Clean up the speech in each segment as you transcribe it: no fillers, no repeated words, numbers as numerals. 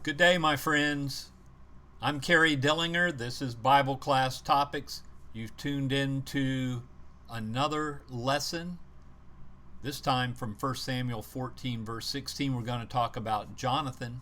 Good day, my friends. I'm Kerry Dillinger. This is Bible Class Topics. You've tuned in to another lesson, this time from 1 Samuel 14, verse 16. We're going to talk about Jonathan,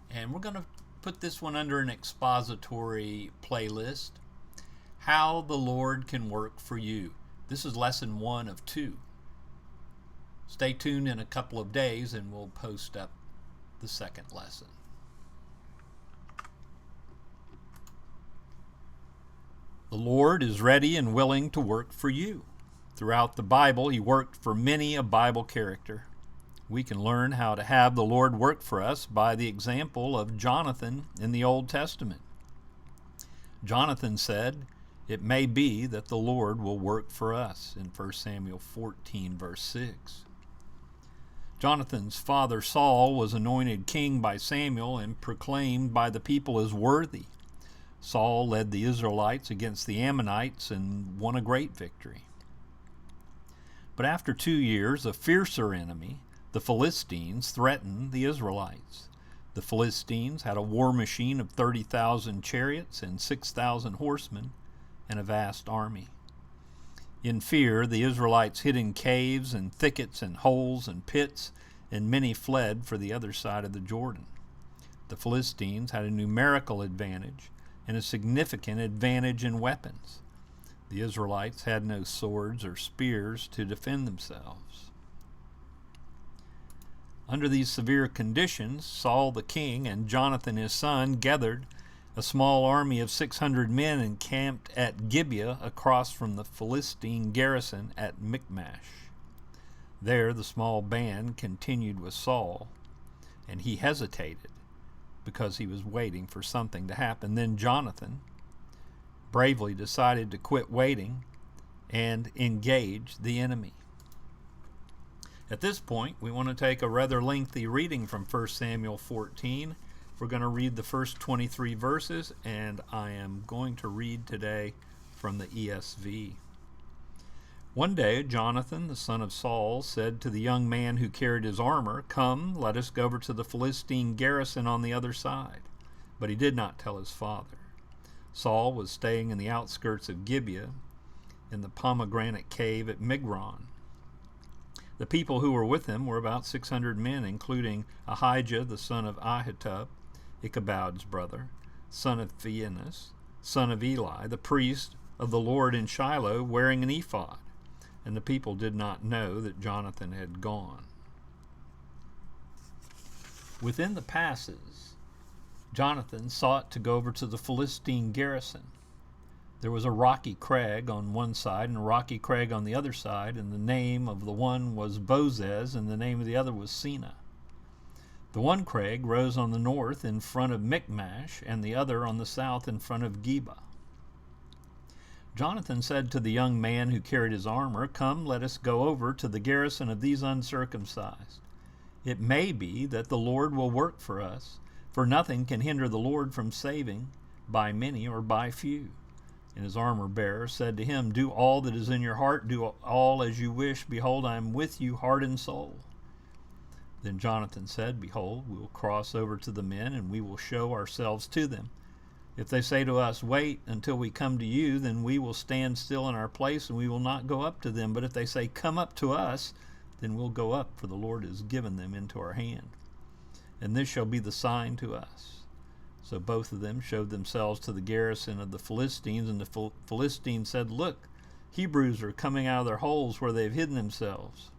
and we're going to put this one under an expository playlist, How the Lord Can Work for You. This is lesson 1 of 2. Stay tuned in a couple of days, and we'll post up the second lesson. The Lord is ready and willing to work for you. Throughout the Bible, He worked for many a Bible character. We can learn how to have the Lord work for us by the example of Jonathan in the Old Testament. Jonathan said, "It may be that the Lord will work for us," in 1 Samuel 14, verse 6. Jonathan's father Saul was anointed king by Samuel and proclaimed by the people as worthy. Saul led the Israelites against the Ammonites and won a great victory. But after 2 years, a fiercer enemy, the Philistines, threatened the Israelites. The Philistines had a war machine of 30,000 chariots and 6,000 horsemen and a vast army. In fear, the Israelites hid in caves and thickets and holes and pits, and many fled for the other side of the Jordan. The Philistines had a numerical advantage and a significant advantage in weapons. The Israelites had no swords or spears to defend themselves. Under these severe conditions, Saul the king and Jonathan his son gathered a small army of 600 men and camped at Gibeah across from the Philistine garrison at Michmash. There the small band continued with Saul, and he hesitated because he was waiting for something to happen. Then Jonathan bravely decided to quit waiting and engage the enemy. At this point, we want to take a rather lengthy reading from 1 Samuel 14. We're going to read the first 23 verses, and I am going to read today from the ESV. One day Jonathan, the son of Saul, said to the young man who carried his armor, "Come, let us go over to the Philistine garrison on the other side." But he did not tell his father. Saul was staying in the outskirts of Gibeah, in the pomegranate cave at Migron. The people who were with him were about 600 men, including Ahijah, the son of Ahitub, Ichabod's brother, son of Phinehas, son of Eli, the priest of the Lord in Shiloh, wearing an ephod. And the people did not know that Jonathan had gone. Within the passes, Jonathan sought to go over to the Philistine garrison. There was a rocky crag on one side and a rocky crag on the other side, and the name of the one was Bozez, and the name of the other was Sina. The one crag rose on the north in front of Michmash, and the other on the south in front of Geba. Jonathan said to the young man who carried his armor, "Come, let us go over to the garrison of these uncircumcised. It may be that the Lord will work for us, for nothing can hinder the Lord from saving by many or by few." And his armor-bearer said to him, "Do all that is in your heart, do all as you wish. Behold, I am with you, heart and soul." Then Jonathan said, "Behold, we will cross over to the men, and we will show ourselves to them. If they say to us, 'Wait until we come to you,' then we will stand still in our place, and we will not go up to them. But if they say, 'Come up to us,' then we'll go up, for the Lord has given them into our hand. And this shall be the sign to us." So both of them showed themselves to the garrison of the Philistines, and the Philistines said, "Look, Hebrews are coming out of their holes where they've hidden themselves."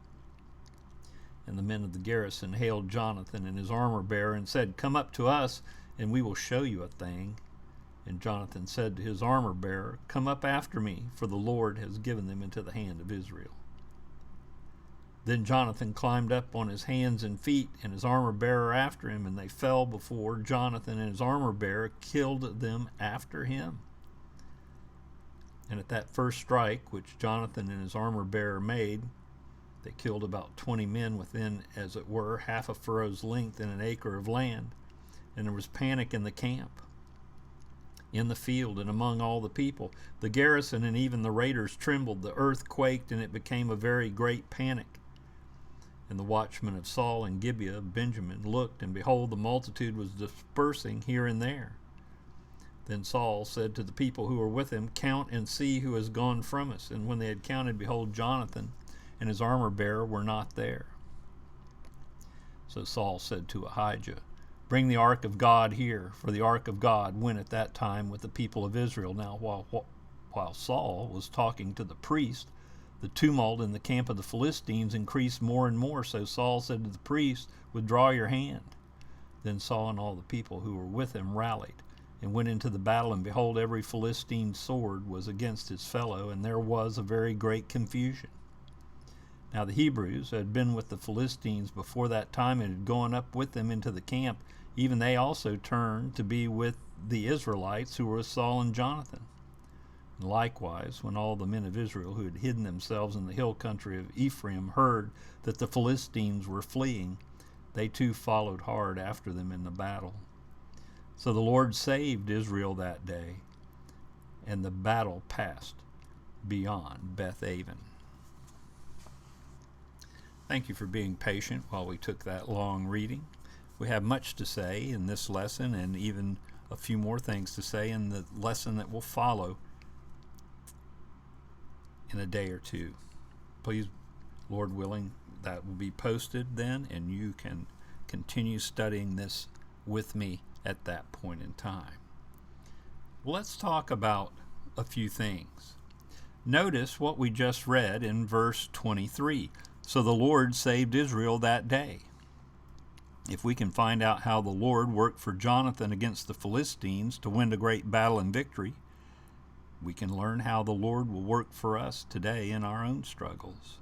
And the men of the garrison hailed Jonathan and his armor-bearer and said, "Come up to us, and we will show you a thing." And Jonathan said to his armor-bearer, "Come up after me, for the Lord has given them into the hand of Israel." Then Jonathan climbed up on his hands and feet, and his armor-bearer after him, and they fell before Jonathan, and his armor-bearer killed them after him. And at that first strike which Jonathan and his armor-bearer made, they killed about 20 men within, as it were, half a furrow's length in an acre of land, and there was panic in the camp. in the field and among all the people. The garrison and even the raiders trembled. The earth quaked, and it became a very great panic. And the watchmen of Saul and Gibeah of Benjamin looked, and behold, the multitude was dispersing here and there. Then Saul said to the people who were with him, Count and see who has gone from us. And when they had counted, behold, Jonathan and his armor-bearer were not there. So Saul said to Ahijah, Bring the ark of God here, for the ark of God went at that time with the people of Israel. Now while Saul was talking to the priest, the tumult in the camp of the Philistines increased more and more. So Saul said to the priest, Withdraw your hand. Then Saul and all the people who were with him rallied and went into the battle, and behold, every Philistine sword was against his fellow, and there was a very great confusion. Now the Hebrews who had been with the Philistines before that time and had gone up with them into the camp, even they also turned to be with the Israelites who were with Saul and Jonathan. And likewise, when all the men of Israel who had hidden themselves in the hill country of Ephraim heard that the Philistines were fleeing, they too followed hard after them in the battle. So the Lord saved Israel that day, and the battle passed beyond Beth-aven. Thank you for being patient while we took that long reading. We have much to say in this lesson, and even a few more things to say in the lesson that will follow in a day or two. Please, Lord willing, that will be posted then, and you can continue studying this with me at that point in time. Well, let's talk about a few things. Notice what we just read in verse 23. So the Lord saved Israel that day. If we can find out how the Lord worked for Jonathan against the Philistines to win a great battle and victory, we can learn how the Lord will work for us today in our own struggles.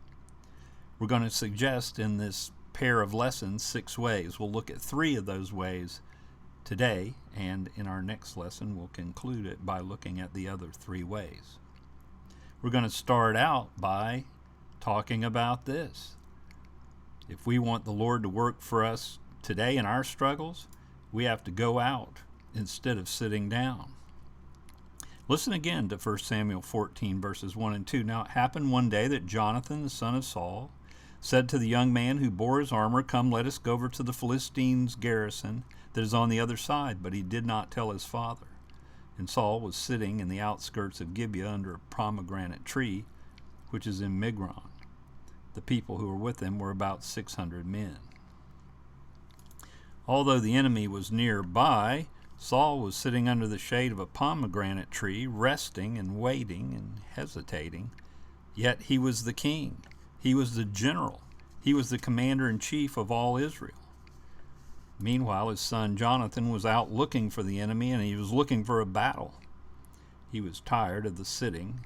We're going to suggest in this pair of lessons 6 ways. We'll look at 3 of those ways today, and in our next lesson we'll conclude it by looking at the other 3 ways. We're going to start out by talking about this. If we want the Lord to work for us today in our struggles, we have to go out instead of sitting down. Listen again to 1 Samuel 14, verses 1 and 2. Now it happened one day that Jonathan, the son of Saul, said to the young man who bore his armor, Come, let us go over to the Philistines' garrison that is on the other side. But he did not tell his father. And Saul was sitting in the outskirts of Gibeah under a pomegranate tree, which is in Migron. The people who were with him were about 600 men. Although the enemy was nearby, Saul was sitting under the shade of a pomegranate tree, resting and waiting and hesitating. Yet he was the king. He was the general. He was the commander-in-chief of all Israel. Meanwhile, his son Jonathan was out looking for the enemy, and he was looking for a battle. He was tired of the sitting,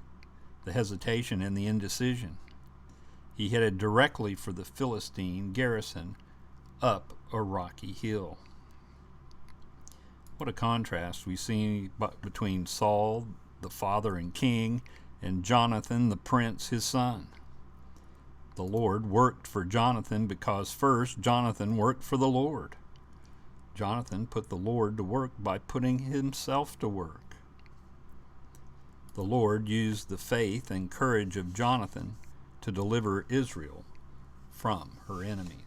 the hesitation, and the indecision. He headed directly for the Philistine garrison up a rocky hill. What a contrast we see between Saul, the father and king, and Jonathan, the prince, his son. The Lord worked for Jonathan because first Jonathan worked for the Lord. Jonathan put the Lord to work by putting himself to work. The Lord used the faith and courage of Jonathan to deliver Israel from her enemies.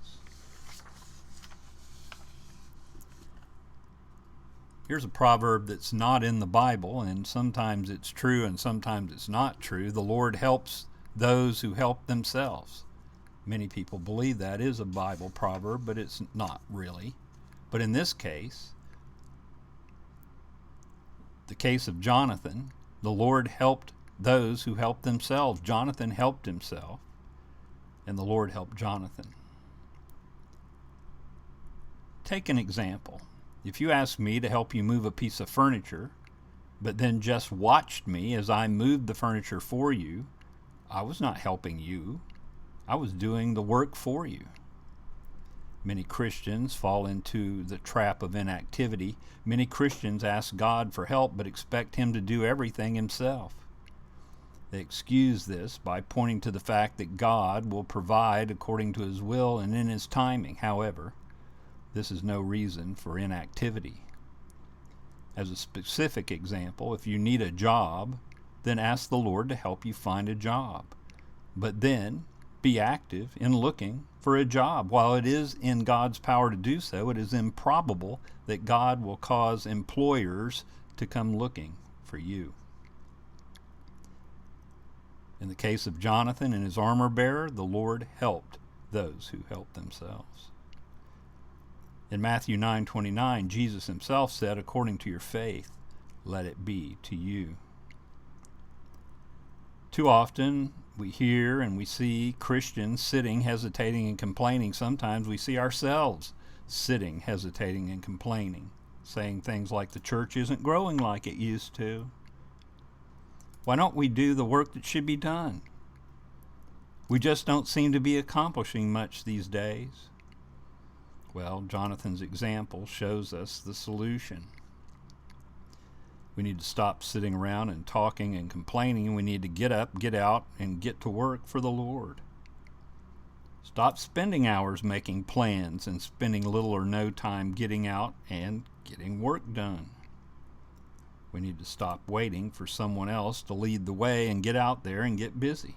Here's a proverb that's not in the Bible, and sometimes it's true and sometimes it's not true. The Lord helps those who help themselves. Many people believe that is a Bible proverb, but it's not really. But in this case, the case of Jonathan, the Lord helped those who helped themselves. Jonathan helped himself, and the Lord helped Jonathan. Take an example. If you asked me to help you move a piece of furniture, but then just watched me as I moved the furniture for you, I was not helping you. I was doing the work for you. Many Christians fall into the trap of inactivity. Many Christians ask God for help but expect Him to do everything Himself. They excuse this by pointing to the fact that God will provide according to His will and in His timing. However, this is no reason for inactivity. As a specific example, if you need a job, then ask the Lord to help you find a job. But then be active in looking for a job. While it is in God's power to do so, it is improbable that God will cause employers to come looking for you. In the case of Jonathan and his armor bearer, the Lord helped those who helped themselves. In Matthew 9:29, Jesus himself said, "According to your faith, let it be to you." Too often we hear and we see Christians sitting, hesitating, and complaining. Sometimes we see ourselves sitting, hesitating, and complaining, saying things like the church isn't growing like it used to. Why don't we do the work that should be done? We just don't seem to be accomplishing much these days. Well, Jonathan's example shows us the solution. We need to stop sitting around and talking and complaining. We need to get up, get out, and get to work for the Lord. Stop spending hours making plans and spending little or no time getting out and getting work done. We need to stop waiting for someone else to lead the way and get out there and get busy.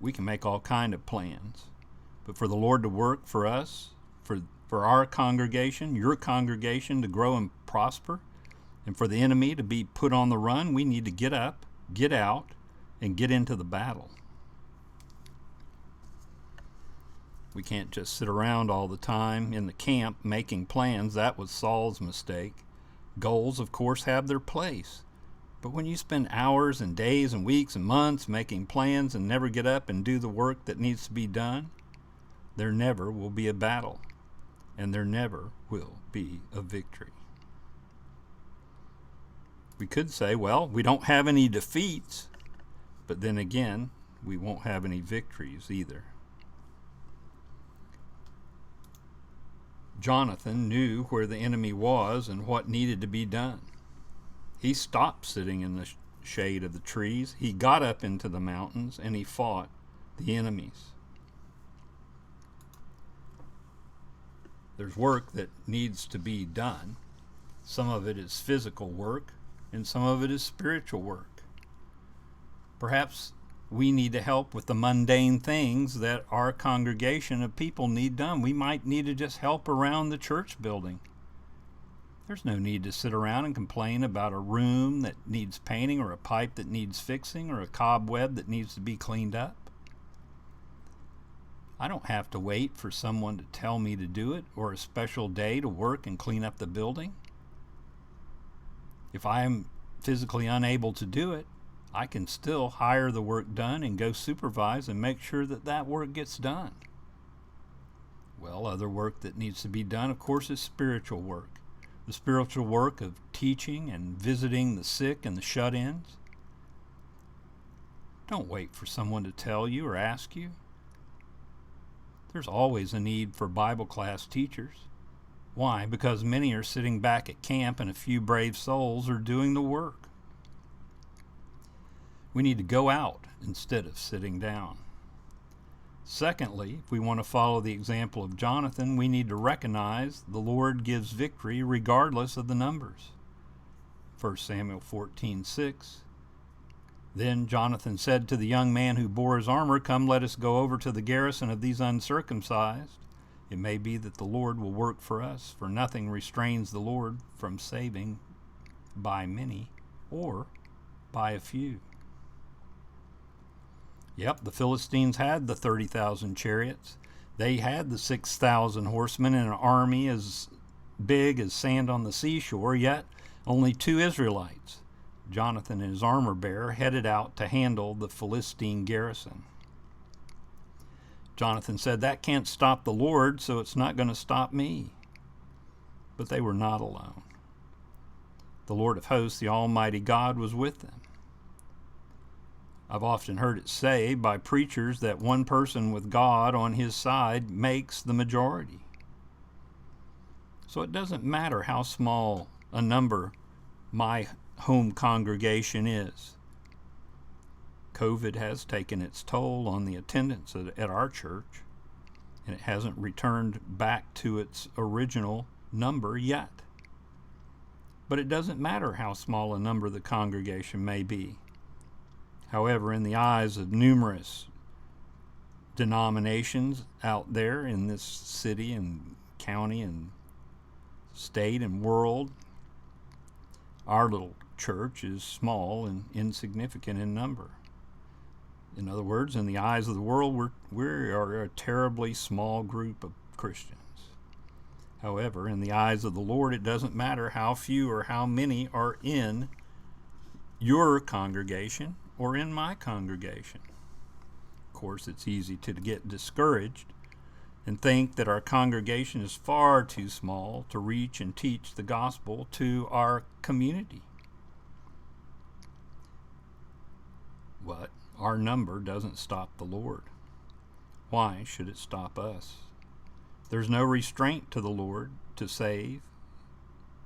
We can make all kinds of plans, but for the Lord to work for us, for our congregation, your congregation to grow and prosper, and for the enemy to be put on the run, we need to get up, get out, and get into the battle. We can't just sit around all the time in the camp making plans. That was Saul's mistake. Goals, of course, have their place. But when you spend hours and days and weeks and months making plans and never get up and do the work that needs to be done, there never will be a battle, and there never will be a victory. We could say, well, we don't have any defeats, but then again, we won't have any victories either. Jonathan knew where the enemy was and what needed to be done. He stopped sitting in the shade of the trees. He got up into the mountains and he fought the enemies. There's work that needs to be done. Some of it is physical work and some of it is spiritual work. Perhaps we need to help with the mundane things that our congregation of people need done. We might need to just help around the church building. There's no need to sit around and complain about a room that needs painting or a pipe that needs fixing or a cobweb that needs to be cleaned up. I don't have to wait for someone to tell me to do it or a special day to work and clean up the building. If I am physically unable to do it, I can still hire the work done and go supervise and make sure that that work gets done. Well, other work that needs to be done, of course, is spiritual work. The spiritual work of teaching and visiting the sick and the shut-ins. Don't wait for someone to tell you or ask you. There's always a need for Bible class teachers. Why? Because many are sitting back at camp and a few brave souls are doing the work. We need to go out instead of sitting down. Secondly, if we want to follow the example of Jonathan, we need to recognize the Lord gives victory regardless of the numbers. 1 Samuel 14:6. Then Jonathan said to the young man who bore his armor, "Come, let us go over to the garrison of these uncircumcised. It may be that the Lord will work for us, for nothing restrains the Lord from saving by many or by a few." Yep, the Philistines had the 30,000 chariots. They had the 6,000 horsemen and an army as big as sand on the seashore, yet only 2 Israelites, Jonathan and his armor bearer, headed out to handle the Philistine garrison. Jonathan said, "That can't stop the Lord, so it's not going to stop me." But they were not alone. The Lord of hosts, the Almighty God, was with them. I've often heard it say by preachers that one person with God on his side makes the majority. So it doesn't matter how small a number my home congregation is. COVID has taken its toll on the attendance at our church, and it hasn't returned back to its original number yet. But it doesn't matter how small a number the congregation may be. However, in the eyes of numerous denominations out there in this city and county and state and world. Our little church is small and insignificant in number. In other words, in the eyes of the world, we are a terribly small group of Christians. However, in the eyes of the Lord, it doesn't matter how few or how many are in your congregation or in my congregation. Of course, it's easy to get discouraged and think that our congregation is far too small to reach and teach the gospel to our community. But our number doesn't stop the Lord. Why should it stop us? There's no restraint to the Lord to save.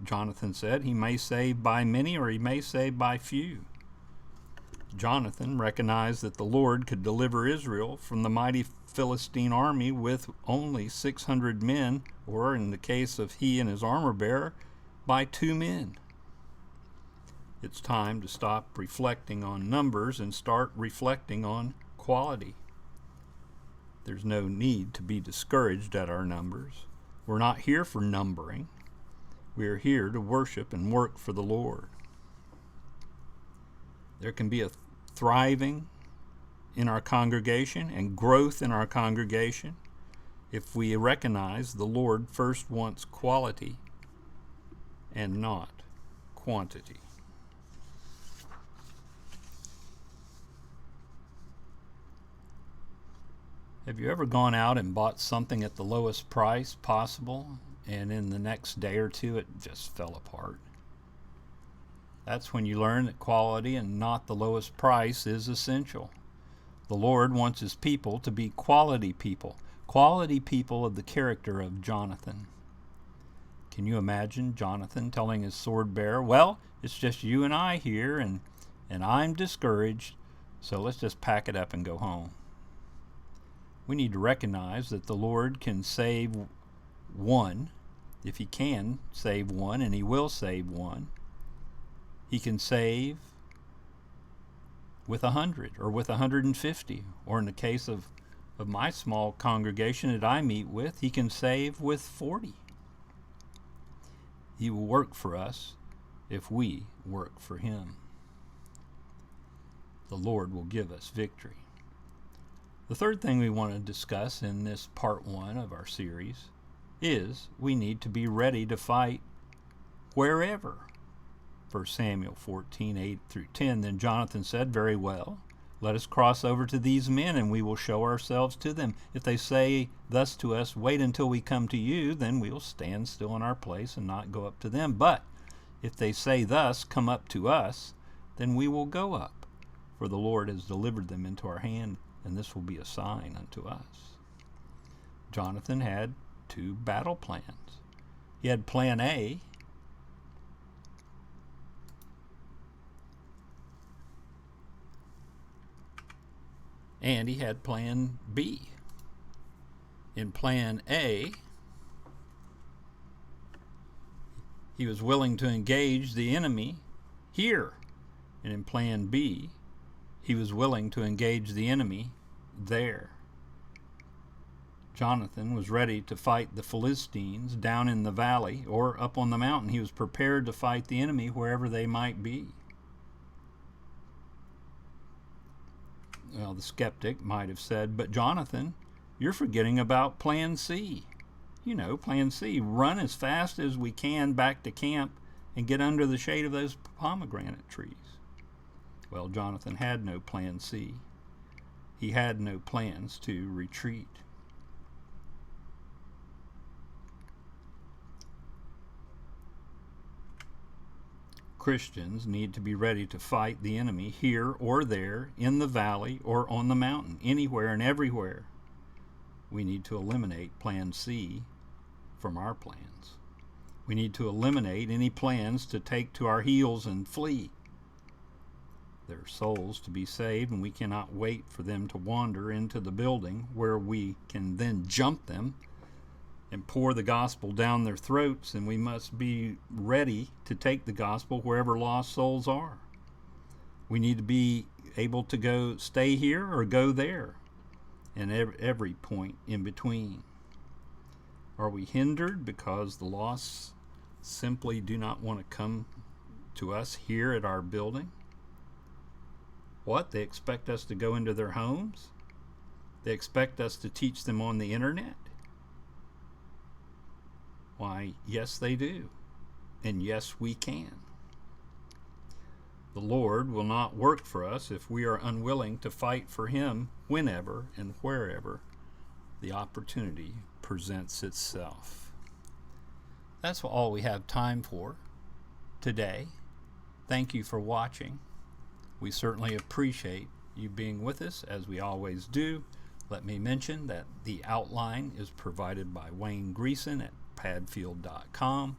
Jonathan said he may save by many or he may save by few. Jonathan recognized that the Lord could deliver Israel from the mighty Philistine army with only 600 men, or in the case of he and his armor bearer, by 2 men. It's time to stop reflecting on numbers and start reflecting on quality. There's no need to be discouraged at our numbers. We're not here for numbering. We are here to worship and work for the Lord. There can be a thriving in our congregation and growth in our congregation if we recognize the Lord first wants quality and not quantity. Have you ever gone out and bought something at the lowest price possible, and in the next day or two it just fell apart? That's when you learn that quality and not the lowest price is essential. The Lord wants His people to be quality people of the character of Jonathan. Can you imagine Jonathan telling his sword bearer, well, it's just you and I here, and I'm discouraged, so let's just pack it up and go home. We need to recognize that the Lord can save one, if He can save one, and He will save one. He can save with 100 or with 150, or in the case of my small congregation that I meet with, He can save with 40. He will work for us if we work for Him. The Lord will give us victory. The third thing we want to discuss in this part 1 of our series is we need to be ready to fight wherever. 1 Samuel 14:8-10, Then Jonathan said, Very well, let us cross over to these men, and we will show ourselves to them. If they say thus to us, Wait until we come to you, then we will stand still in our place and not go up to them. But if they say thus, Come up to us, then we will go up, for the Lord has delivered them into our hand, and this will be a sign unto us. Jonathan had 2 battle plans. He had plan A, and he had plan B. In plan A, he was willing to engage the enemy here. And in plan B, he was willing to engage the enemy there. Jonathan was ready to fight the Philistines down in the valley or up on the mountain. He was prepared to fight the enemy wherever they might be. Well, the skeptic might have said, But Jonathan, you're forgetting about plan C. You know, plan C, run as fast as we can back to camp and get under the shade of those pomegranate trees. Well, Jonathan had no plan C. He had no plans to retreat. Christians need to be ready to fight the enemy here or there, in the valley or on the mountain, anywhere and everywhere. We need to eliminate plan C from our plans. We need to eliminate any plans to take to our heels and flee. There are souls to be saved, and we cannot wait for them to wander into the building where we can then jump them and pour the gospel down their throats, and we must be ready to take the gospel wherever lost souls are. We need to be able to stay here or go there. and every point in between. Are we hindered because the lost simply do not want to come to us here at our building? What? They expect us to go into their homes? They expect us to teach them on the internet? Why, yes, they do. And yes, we can. The Lord will not work for us if we are unwilling to fight for Him whenever and wherever the opportunity presents itself. That's all we have time for today. Thank you for watching. We certainly appreciate you being with us, as we always do. Let me mention that the outline is provided by Wayne Greason at padfield.com,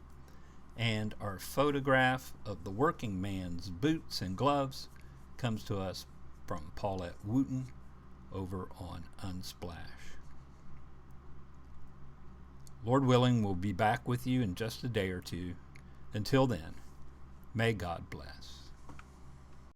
and our photograph of the working man's boots and gloves comes to us from Paulette Wooten over on Unsplash. Lord willing, we'll be back with you in just a day or two. Until then, may God bless.